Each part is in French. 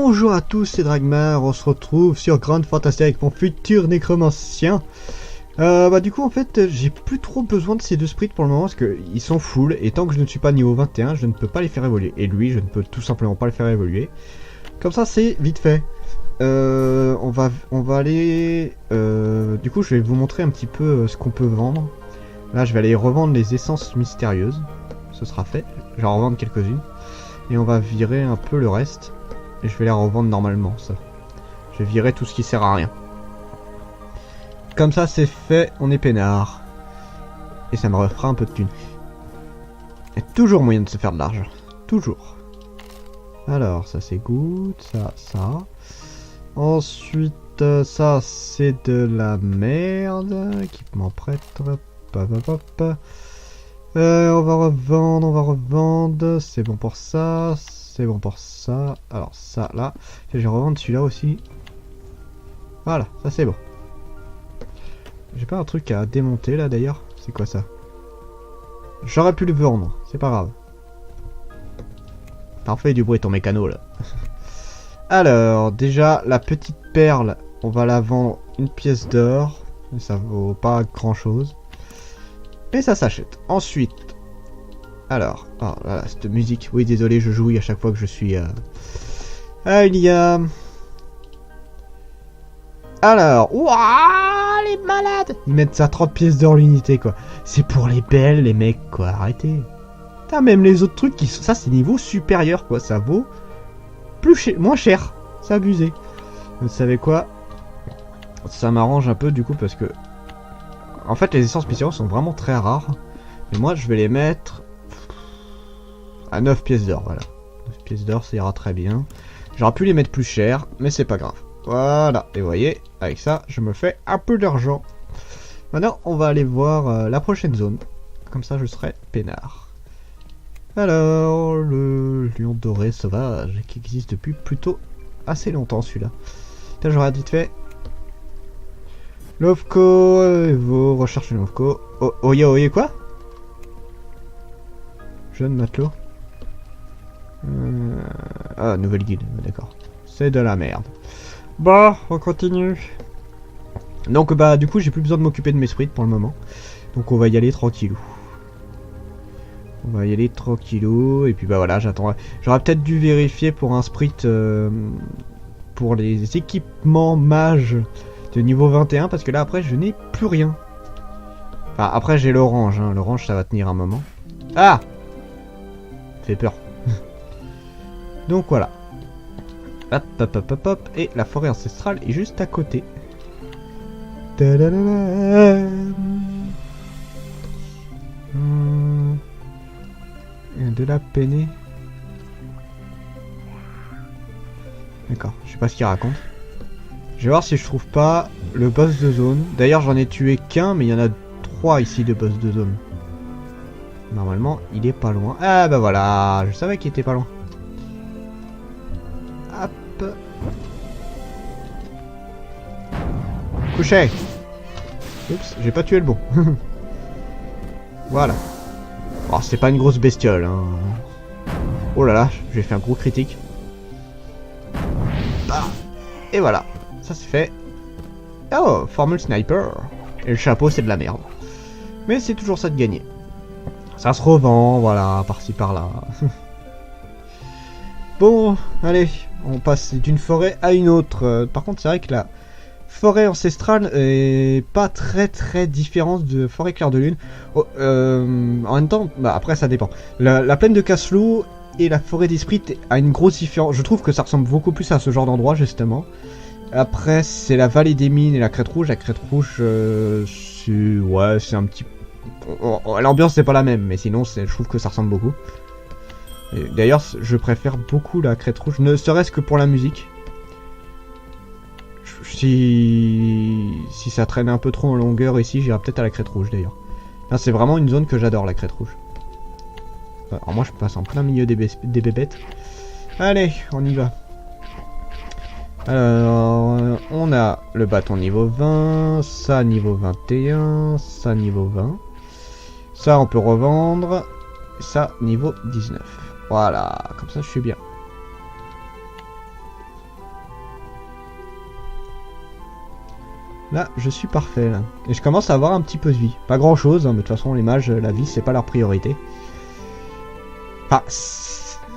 Bonjour à tous, c'est Dragmar, on se retrouve sur Grand Fantasy avec mon futur nécromancien. Du coup en fait j'ai plus trop besoin de ces deux sprites pour le moment parce qu'ils sont full et tant que je ne suis pas niveau 21 je ne peux pas les faire évoluer. Et lui je ne peux tout simplement pas le faire évoluer. Comme ça c'est vite fait. On va aller... du coup je vais vous montrer un petit peu ce qu'on peut vendre. Là je vais aller revendre les essences mystérieuses. Ce sera fait, je vais en revendre quelques-unes. Et on va virer un peu le reste. Et je vais les revendre normalement ça. Je vais virer tout ce qui sert à rien. Comme ça c'est fait, on est peinard. Et ça me refera un peu de thunes. Il y a toujours moyen de se faire de l'argent. Toujours. Alors ça c'est good, ça. Ensuite ça c'est de la merde. Équipement prêtre. On va revendre. C'est bon pour ça. C'est bon pour ça. Alors ça là. Je vais revendre celui-là aussi. Voilà, ça c'est bon. J'ai pas un truc à démonter là d'ailleurs. C'est quoi ça? J'aurais pu le vendre, c'est pas grave. T'en fais du bruit ton mécano là. Alors, déjà la petite perle, on va la vendre une pièce d'or. Ça vaut pas grand chose. Mais ça s'achète. Ensuite, alors, oh là là, cette musique. Oui, désolé, je jouis à chaque fois que je suis. Il y a. Alors, ouah, les malades! Ils mettent ça 30 pièces d'or l'unité, quoi. C'est pour les belles, les mecs, quoi. Arrêtez. Putain, même les autres trucs, qui sont... ça, c'est niveau supérieur, quoi. Ça vaut moins cher. C'est abusé. Vous savez quoi? Ça m'arrange un peu, du coup, parce que... En fait, les essences spéciales sont vraiment très rares. Mais moi, je vais les mettre... à 9 pièces d'or, voilà. 9 pièces d'or, ça ira très bien. J'aurais pu les mettre plus cher, mais c'est pas grave. Voilà, et vous voyez, avec ça, je me fais un peu d'argent. Maintenant, on va aller voir la prochaine zone. Comme ça, je serai peinard. Alors, le lion doré sauvage, qui existe depuis plutôt assez longtemps, celui-là. Là, j'aurais vite fait. Lovko, vous recherchez Lovko. Oh, oye, quoi? Jeune matelot. Ah, nouvelle guilde, d'accord. C'est de la merde. Bon, on continue. Donc du coup j'ai plus besoin de m'occuper de mes sprites pour le moment. Donc on va y aller tranquillou. Et puis voilà, j'attends. J'aurais peut-être dû vérifier pour un sprite pour les équipements mages de niveau 21 parce que là après je n'ai plus rien. Enfin après j'ai l'orange, hein. L'orange ça va tenir un moment. Ah, ça fait peur. Donc voilà. Hop. Et la forêt ancestrale est juste à côté. De la peinée. D'accord, je sais pas ce qu'il raconte. Je vais voir si je trouve pas le boss de zone. D'ailleurs j'en ai tué qu'un, mais il y en a 3 ici de boss de zone. Normalement il est pas loin. Ah bah voilà, je savais qu'il était pas loin. Hop. Couché. Oups, j'ai pas tué le bon. Voilà. Oh, c'est pas une grosse bestiole, hein. Oh là là, j'ai fait un gros critique. Ah. Et voilà, ça c'est fait. Oh, formule sniper. Et le chapeau c'est de la merde. Mais c'est toujours ça de gagner. Ça se revend, voilà, par-ci par-là. Bon, allez, on passe d'une forêt à une autre. Par contre, c'est vrai que la forêt ancestrale est pas très différente de forêt clair de lune. Oh, en même temps, après ça dépend. La plaine de Caslo et la forêt d'esprit a une grosse différence. Je trouve que ça ressemble beaucoup plus à ce genre d'endroit justement. Après, c'est la vallée des mines et la crête rouge. La crête rouge, c'est un petit. L'ambiance c'est pas la même, mais sinon, je trouve que ça ressemble beaucoup. D'ailleurs, je préfère beaucoup la crête rouge, ne serait-ce que pour la musique. Si ça traîne un peu trop en longueur ici, j'irai peut-être à la crête rouge d'ailleurs. Là, c'est vraiment une zone que j'adore, la crête rouge. Alors moi, je passe en plein milieu des bébêtes. Allez, on y va. Alors, on a le bâton niveau 20, ça niveau 21, ça niveau 20. Ça, on peut revendre. Ça, niveau 19. Voilà, comme ça je suis bien. Là, je suis parfait, là. Et je commence à avoir un petit peu de vie. Pas grand-chose, hein, mais de toute façon, les mages, la vie, c'est pas leur priorité. Enfin,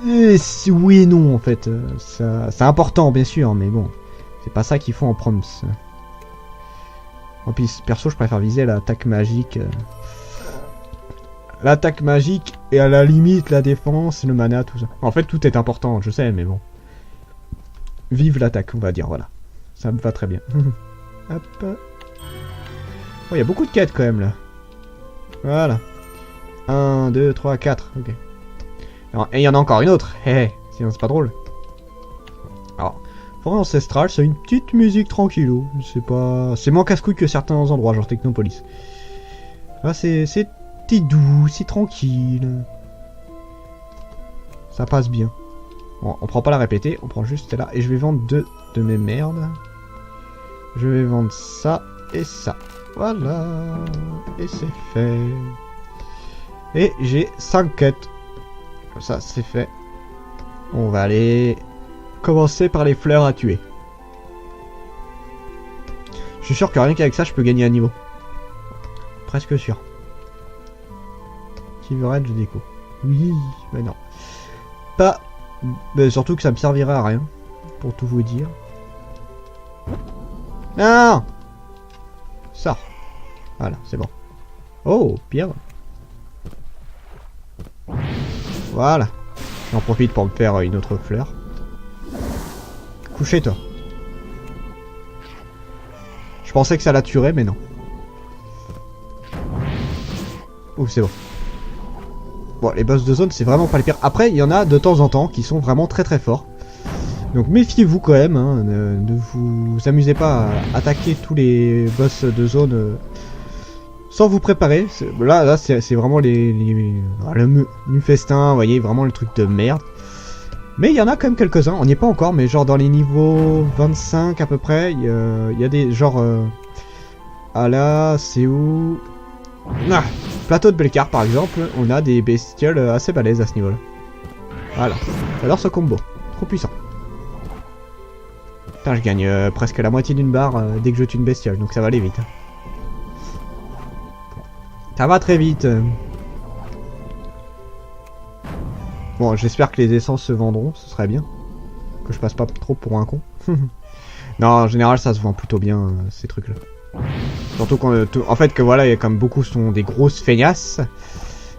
oui et non, en fait. C'est important, bien sûr, mais bon. C'est pas ça qu'ils font en proms. En plus, perso, je préfère viser l'attaque magique. L'attaque magique et à la limite la défense, le mana, tout ça. En fait, tout est important, je sais, mais bon. Vive l'attaque, on va dire, voilà. Ça me va très bien. Hop. Oh, il y a beaucoup de quêtes quand même là. Voilà. 1, 2, 3, 4. Ok. Alors, et il y en a encore une autre. Sinon c'est pas drôle. Alors, forêt ancestrale, c'est une petite musique tranquillou. C'est pas... C'est moins casse-couille que certains endroits, genre Technopolis. Là, c'est doux, c'est tranquille. Ça passe bien. Bon, on prend pas la répéter, on prend juste celle-là. Et je vais vendre 2 de mes merdes. Je vais vendre ça et ça. Voilà. Et c'est fait. Et j'ai 5 quêtes. Comme ça, c'est fait. On va aller commencer par les fleurs à tuer. Je suis sûr que rien qu'avec ça, je peux gagner un niveau. Presque sûr. Kiverage de déco. Oui, mais non. Pas... Mais surtout que ça me servirait à rien. Pour tout vous dire. Non! Ça. Voilà, c'est bon. Oh, pierre. Voilà. J'en profite pour me faire une autre fleur. Couchez-toi. Je pensais que ça la tuerait, mais non. Ouf, c'est bon. Bon, les boss de zone, c'est vraiment pas les pires. Après, il y en a de temps en temps qui sont vraiment très très forts. Donc méfiez-vous quand même, hein, ne vous amusez pas à attaquer tous les boss de zone sans vous préparer. Là c'est vraiment le menu festin, vous voyez, vraiment le truc de merde. Mais il y en a quand même quelques-uns, on n'y est pas encore, mais genre dans les niveaux 25 à peu près, il y a des genre... ah là, c'est où? Ah, plateau de Belcar par exemple, on a des bestioles assez balèzes à ce niveau-là. Voilà, j'adore ce combo, trop puissant. Putain, je gagne presque la moitié d'une barre dès que je tue une bestiole, donc ça va aller vite. Ça va très vite. Bon, j'espère que les essences se vendront, ce serait bien. Que je passe pas trop pour un con. Non, en général, ça se vend plutôt bien, ces trucs-là. Surtout quand... en fait, que voilà, comme beaucoup sont des grosses feignasses.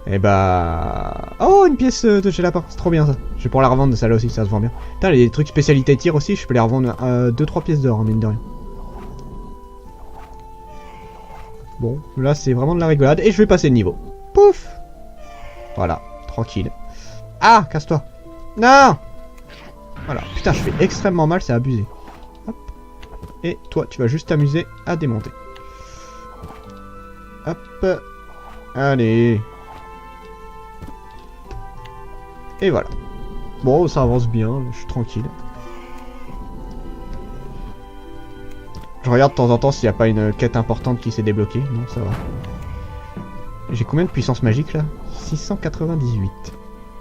Et bah... Oh, une pièce de chez Lapin, c'est trop bien ça. Je vais pour la revendre de celle-là aussi, ça se vend bien. Putain, les trucs spécialité tir aussi, je peux les revendre 2-3 pièces d'or, mine de rien. Bon, là c'est vraiment de la rigolade. Et je vais passer le niveau. Pouf! Voilà, tranquille. Ah, casse-toi. Non! Voilà, putain, je fais extrêmement mal, c'est abusé. Hop. Et toi, tu vas juste t'amuser à démonter. Hop. Allez. Et voilà. Bon, ça avance bien, je suis tranquille. Je regarde de temps en temps s'il n'y a pas une quête importante qui s'est débloquée. Non, ça va. J'ai combien de puissance magique là? 698.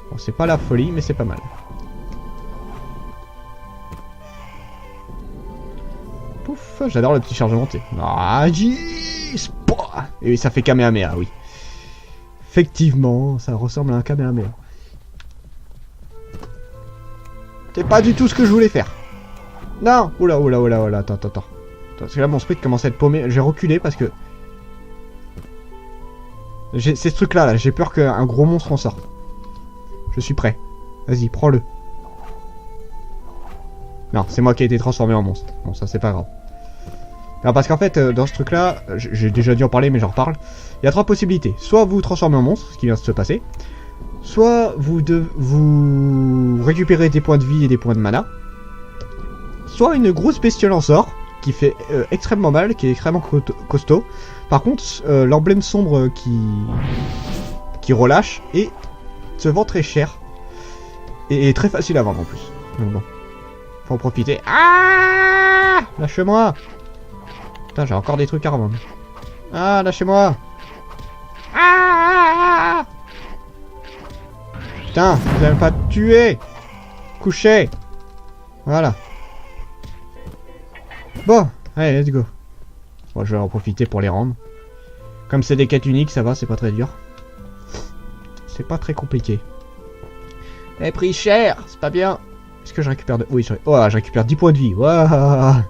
Bon, c'est pas la folie, mais c'est pas mal. Pouf, j'adore le petit chargement T. Ah, et ça fait Kamehameha, oui. Effectivement, ça ressemble à un Kamehameha. C'est pas du tout ce que je voulais faire. Non. Oula, oula, oula, oula, attends. Parce que là, mon sprite commence à être paumé. J'ai reculé parce que... C'est ce truc-là, là. J'ai peur qu'un gros monstre en sorte. Je suis prêt. Vas-y, prends-le. Non, c'est moi qui ai été transformé en monstre. Bon, ça, c'est pas grave. Non, parce qu'en fait, dans ce truc-là, j'ai déjà dû en parler, mais j'en reparle. Il y a 3 possibilités. Soit vous transformez en monstre, ce qui vient de se passer. Soit vous récupérez des points de vie et des points de mana. Soit une grosse bestiole en sort, qui fait extrêmement mal, qui est extrêmement costaud. Par contre, l'emblème sombre qui relâche et se vend très cher. Et très facile à vendre en plus. Donc bon. Faut en profiter. Ah! Lâche-moi! Putain, j'ai encore des trucs à revendre. Ah, lâchez-moi! Ah! Putain, vous allez pas te tuer! Couchez! Voilà. Bon, allez, let's go. Bon, je vais en profiter pour les rendre. Comme c'est des quêtes uniques, ça va, c'est pas très dur. C'est pas très compliqué. Elle pris cher, c'est pas bien. Est-ce que je récupère de... Oui, je récupère 10 points de vie. Waouh,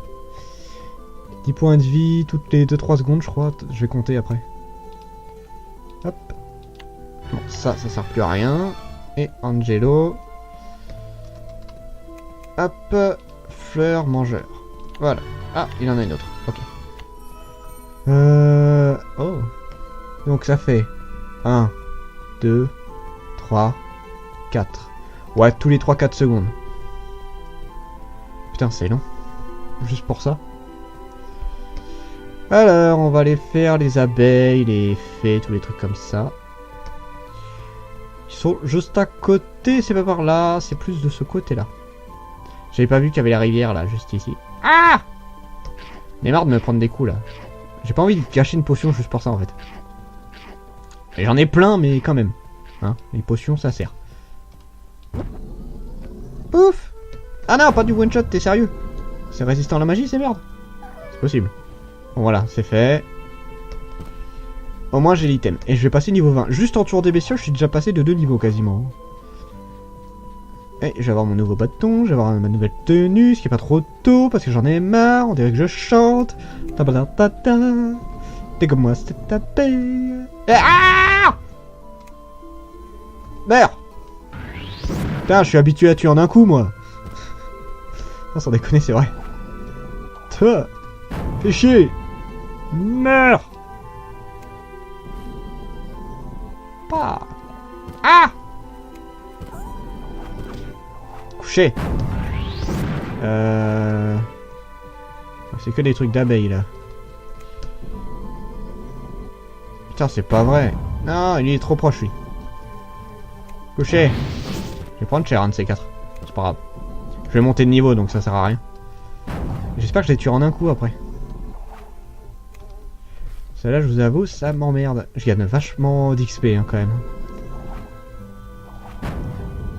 10 points de vie toutes les 2-3 secondes, je crois. Je vais compter après. Hop. Bon, ça sert plus à rien. Et Angelo. Hop. Fleur mangeur. Voilà. Ah, il en a une autre. Ok. Oh. Donc ça fait 1, 2, 3, 4. Ouais, tous les 3-4 secondes. Putain, c'est long. Juste pour ça. Alors, on va aller faire les abeilles, les fées, tous les trucs comme ça. Ils sont juste à côté, c'est pas par là, c'est plus de ce côté-là. J'avais pas vu qu'il y avait la rivière là, juste ici. Ah! J'en ai marre de me prendre des coups là. J'ai pas envie de cacher une potion juste pour ça en fait. Et j'en ai plein, mais quand même. Hein, les potions ça sert. Pouf! Ah non, pas du one shot, t'es sérieux? C'est résistant à la magie, c'est merde. C'est possible. Bon voilà, c'est fait. Au moins j'ai l'item. Et je vais passer niveau 20. Juste en tour des bestioles, je suis déjà passé de 2 niveaux quasiment. Et je vais avoir mon nouveau bâton, je vais avoir ma nouvelle tenue, ce qui est pas trop tôt parce que j'en ai marre, on dirait que je chante. Tabalatata. T'es comme moi, c'est tapé. Ah! Meurs! Putain, je suis habitué à tuer en un coup, moi. Non, sans déconner, c'est vrai. Toi, fais chier. Meurs! Pas. Ah! Couché. C'est que des trucs d'abeilles là. Putain, c'est pas vrai. Non, il est trop proche lui. Couché. Je vais prendre cher un de ces 4. C'est pas grave. Je vais monter de niveau donc ça sert à rien. J'espère que je les tue en un coup après. Celle-là, je vous avoue, ça m'emmerde. Je gagne vachement d'XP hein, quand même.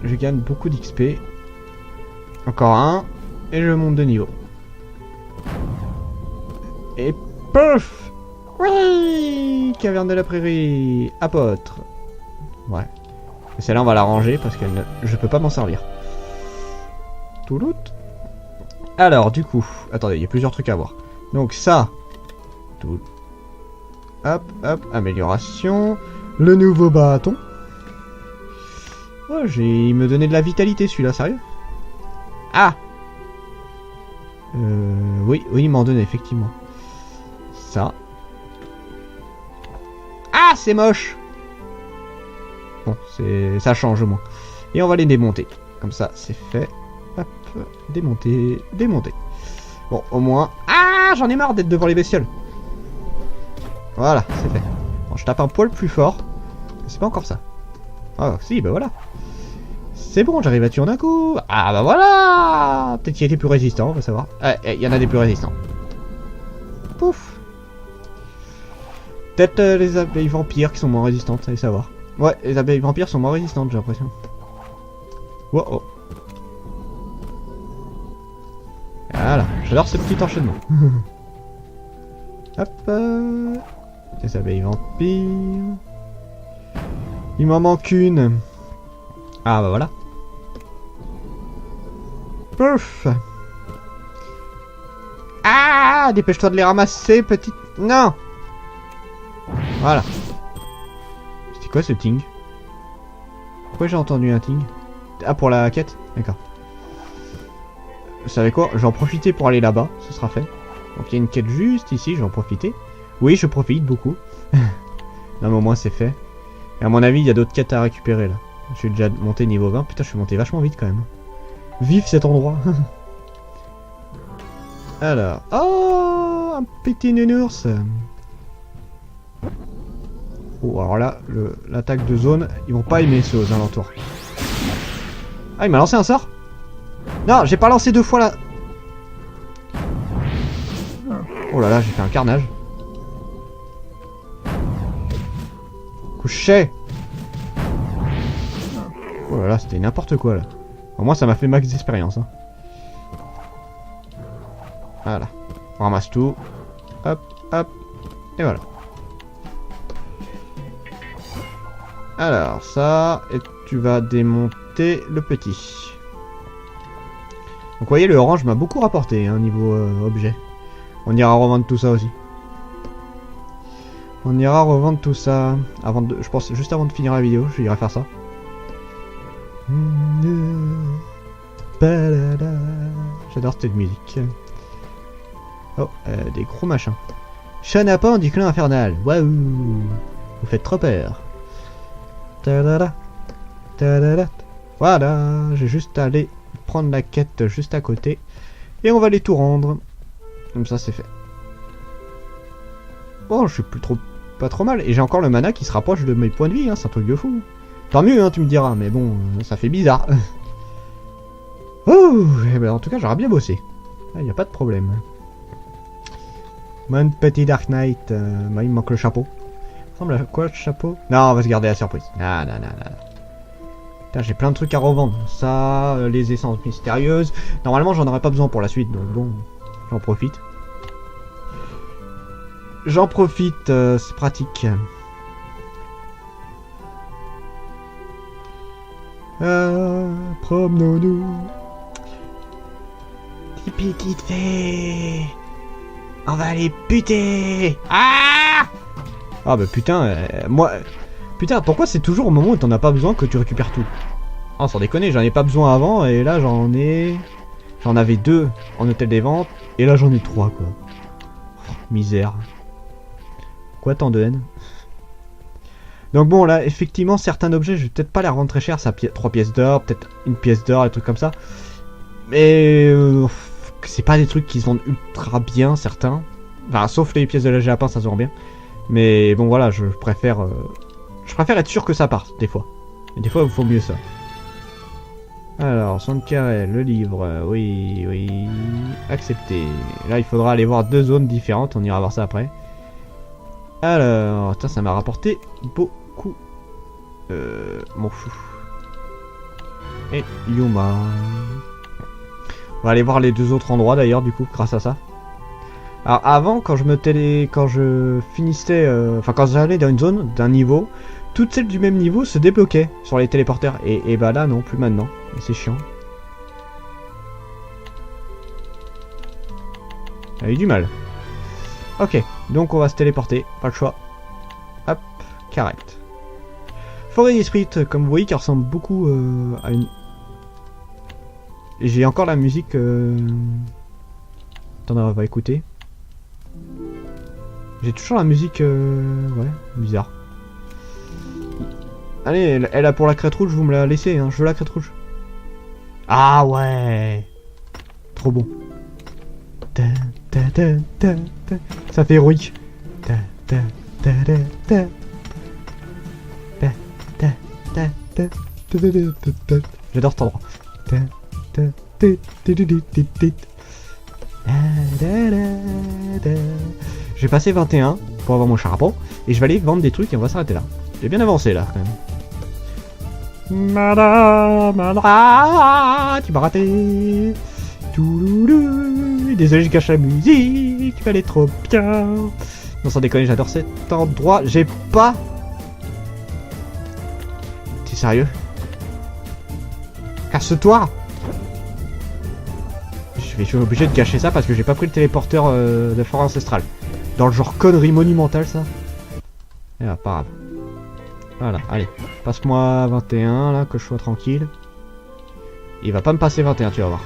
Je gagne beaucoup d'XP. Encore un. Et je monte de niveau. Et pouf! Oui! Caverne de la prairie. Apôtre. Ouais. Et celle-là, on va la ranger parce que je peux pas m'en servir. Toulout. Alors, du coup. Attendez, il y a plusieurs trucs à voir. Donc ça. Tout. Hop, hop. Amélioration. Le nouveau bâton. Oh, il me donnait de la vitalité celui-là, sérieux? Ah! Oui, il m'en donnait effectivement. Ça. Ah, c'est moche! Bon, ça change au moins. Et on va les démonter. Comme ça, c'est fait. Hop, démonter, démonter. Bon, au moins... Ah, j'en ai marre d'être devant les bestioles. Voilà, c'est fait. Bon, je tape un poil plus fort. C'est pas encore ça. Ah, si, bah voilà. C'est bon, j'arrive à tuer en un coup. Ah bah voilà. Peut-être qu'il était plus résistant, on va savoir. Il y en a des plus résistants. Pouf. Peut-être les abeilles vampires qui sont moins résistantes, allez savoir. Ouais, les abeilles vampires sont moins résistantes, j'ai l'impression. Wow. Voilà, j'adore ce petit enchaînement. Hop. Les abeilles vampires. Il m'en manque une. Ah bah voilà. Pouf. Ah, dépêche-toi de les ramasser, petite... Non. Voilà. C'était quoi ce ting? Pourquoi j'ai entendu un ting? Ah, pour la quête? D'accord. Vous savez quoi? Je vais en profiter pour aller là-bas, ce sera fait. Donc il y a une quête juste ici, je vais en profiter. Oui, je profite beaucoup. Non mais au moins c'est fait. Et à mon avis, il y a d'autres quêtes à récupérer là. Je suis déjà monté niveau 20. Putain, je suis monté vachement vite quand même. Vive cet endroit. Alors. Oh, un petit nounours. Oh, alors là, l'attaque de zone, ils vont pas aimer ceux aux alentours. Ah, il m'a lancé un sort? Non, j'ai pas lancé 2 fois là. Oh là là, j'ai fait un carnage. Couché. Oh là là, c'était n'importe quoi là. Au moins ça m'a fait max d'expérience. Hein. Voilà. On ramasse tout. Hop. Hop. Et voilà. Alors, ça... Et tu vas démonter le petit. Donc, vous voyez, le orange m'a beaucoup rapporté, hein, niveau objet. On ira revendre tout ça aussi. On ira revendre tout ça. Avant de, je pense, juste avant de finir la vidéo, je irai faire ça. J'adore cette musique. Oh, des gros machins. Chenapan du clan infernal. Waouh! Vous faites trop peur. Tadada. Tadada. Voilà, j'ai juste à aller prendre la quête juste à côté. Et on va aller tout rendre. Comme ça, c'est fait. Oh, je suis pas trop mal. Et j'ai encore le mana qui se rapproche de mes points de vie, hein, c'est un truc de fou. Tant mieux, hein, tu me diras, mais bon, ça fait bizarre. Oh, eh ben, en tout cas, j'aurais bien bossé. Il n'y a pas de problème. Mon petit Dark Knight, il me manque le chapeau. Ça ressemble à quoi le chapeau? Non, on va se garder la surprise. Non, non, non, non. Putain, j'ai plein de trucs à revendre. Ça, les essences mystérieuses. Normalement, j'en aurais pas besoin pour la suite, donc bon, j'en profite. J'en profite, c'est pratique. Promenons-nous. Des petites fées. On va les buter. Ah! Ah bah putain, moi... Putain, pourquoi c'est toujours au moment où t'en as pas besoin que tu récupères tout? Oh, sans déconner, j'en ai pas besoin avant, et là j'en ai... J'en avais 2 en hôtel des ventes, et là j'en ai 3, quoi. Oh, misère. Quoi, tant de haine? Donc bon, là, effectivement, certains objets, je vais peut-être pas les revendre très cher, ça 3 pièces d'or, peut-être une pièce d'or, des trucs comme ça. Mais... c'est pas des trucs qui se vendent ultra bien, certains. Enfin, sauf les pièces de la lapin, ça se vend bien. Mais bon, voilà, je préfère être sûr que ça parte, des fois. Et des fois, il faut mieux ça. Alors, Sankaré, le livre, oui, oui, accepté. Là, il faudra aller voir 2 zones différentes, on ira voir ça après. Alors, ça m'a rapporté beaucoup. Mon fou. Et Yuma. On va aller voir les 2 autres endroits d'ailleurs, du coup, grâce à ça. Alors avant, quand je finissais, enfin quand j'allais dans une zone d'un niveau, toutes celles du même niveau se débloquaient sur les téléporteurs. Et bah là non, plus maintenant. C'est chiant. Elle a eu du mal. Ok, donc on va se téléporter, pas le choix. Hop, correct. Forêt d'esprit, comme vous voyez, qui ressemble beaucoup à une... J'ai encore la musique... Attendez, on va écouter. J'ai toujours la musique... Ouais, bizarre. Allez, elle a pour la crête rouge, vous me la laissez, hein, je veux la crête rouge. Ah ouais. Trop bon. Ça fait héroïque. J'adore cet endroit. Je vais passer 21 pour avoir mon charbon et je vais aller vendre des trucs et on va s'arrêter là. J'ai bien avancé là quand même. Madame, tu m'as raté. Désolé, je gâche la musique, elle est trop bien. Non, sans déconner, j'adore cet endroit. J'ai pas... T'es sérieux? Casse-toi! Je suis obligé de gâcher ça parce que j'ai pas pris le téléporteur de forêt ancestrale. Dans le genre connerie monumentale ça. Et là, pas grave. Voilà, allez. Passe-moi 21 là, que je sois tranquille. Il va pas me passer 21, tu vas voir.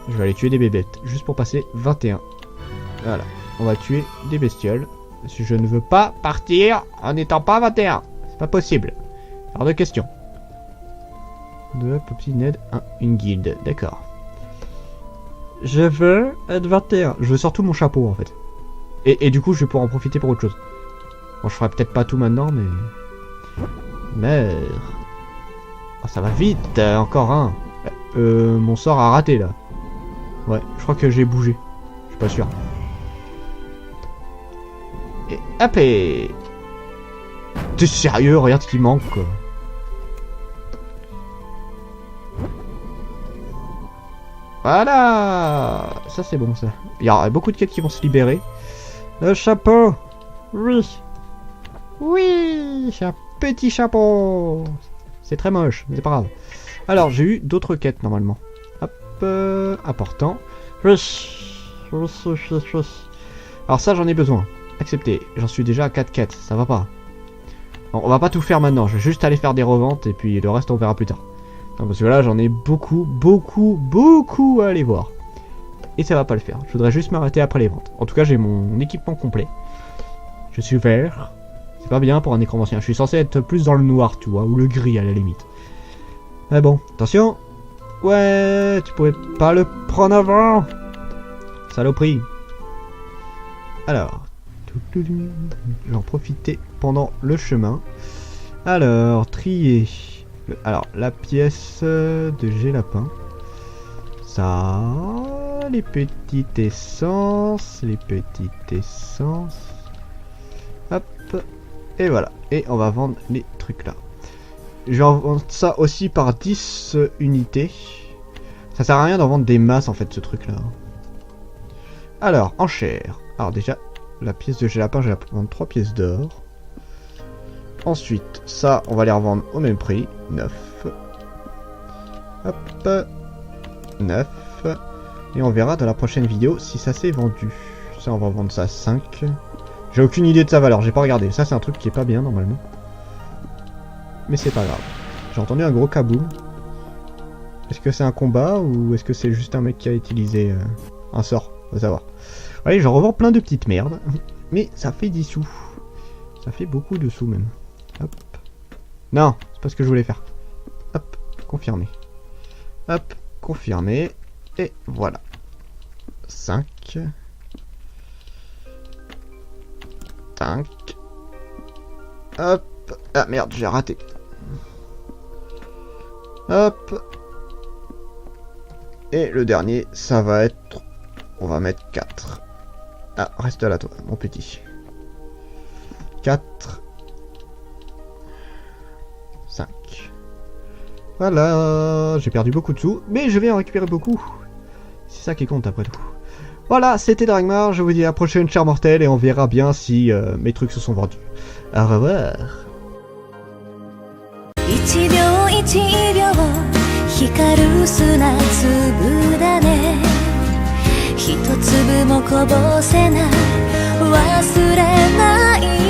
Je vais aller tuer des bébêtes, juste pour passer 21. Voilà, on va tuer des bestioles. Si je ne veux pas partir en n'étant pas 21. C'est pas possible. Hors de question. De Popsy Ned, une guilde, d'accord. Je veux être 21. Je veux surtout mon chapeau en fait. Et du coup, je vais pouvoir en profiter pour autre chose. Bon, je ferai peut-être pas tout maintenant, mais... Meurs. Oh, ça va vite, encore un. Mon sort a raté là. Ouais, je crois que j'ai bougé. Je suis pas sûr. Et hop et... T'es sérieux? Regarde ce qui manque quoi. Voilà. Ça c'est bon ça. Il y a beaucoup de quêtes qui vont se libérer. Le chapeau. Oui. Oui. J'ai un petit chapeau. C'est très moche, mais c'est pas grave. Alors j'ai eu d'autres quêtes normalement. Hop. Important. Alors ça j'en ai besoin. Accepté. J'en suis déjà à 4 quêtes. Ça va pas. Bon, on va pas tout faire maintenant. Je vais juste aller faire des reventes et puis le reste on verra plus tard. Non, parce que là j'en ai beaucoup à aller voir. Et ça va pas le faire. Je voudrais juste m'arrêter après les ventes. En tout cas j'ai mon équipement complet. Je suis vert. C'est pas bien pour un nécromancien. Je suis censé être plus dans le noir, tu vois, ou le gris à la limite. Mais bon, attention. Ouais, tu pouvais pas le prendre avant. Saloperie. Alors, j'en profiter pendant le chemin. Alors, trier. Alors, la pièce de G-Lapin. Ça, les petites essences, Hop, et voilà. Et on va vendre les trucs là. Je vais en vendre ça aussi par 10 unités. Ça sert à rien d'en vendre des masses en fait, ce truc là. Alors, enchères. Alors déjà, la pièce de G-Lapin, je vais la vendre 3 pièces d'or. Ensuite, ça, on va les revendre au même prix. 9. Hop. 9. Et on verra dans la prochaine vidéo si ça s'est vendu. Ça, on va vendre ça à 5. J'ai aucune idée de sa valeur, j'ai pas regardé. Ça, c'est un truc qui est pas bien normalement. Mais c'est pas grave. J'ai entendu un gros kaboom. Est-ce que c'est un combat ou est-ce que c'est juste un mec qui a utilisé un sort? On va savoir. Allez, je revends plein de petites merdes. Mais ça fait 10 sous. Ça fait beaucoup de sous même. Hop. Non, c'est pas ce que je voulais faire. Hop, confirmé. Hop, confirmé. Et voilà. 5. 5. Hop. Ah merde, j'ai raté. Hop. Et le dernier, ça va être... On va mettre 4. Ah, reste là toi, mon petit. 4. 5. Voilà, j'ai perdu beaucoup de sous, mais je vais en récupérer beaucoup. C'est ça qui compte après tout. Voilà, c'était Dragmar, je vous dis à la prochaine, chers mortels, et on verra bien si mes trucs se sont vendus. Au revoir. 一秒一秒光る砂粒だね一粒もこぼせない忘れない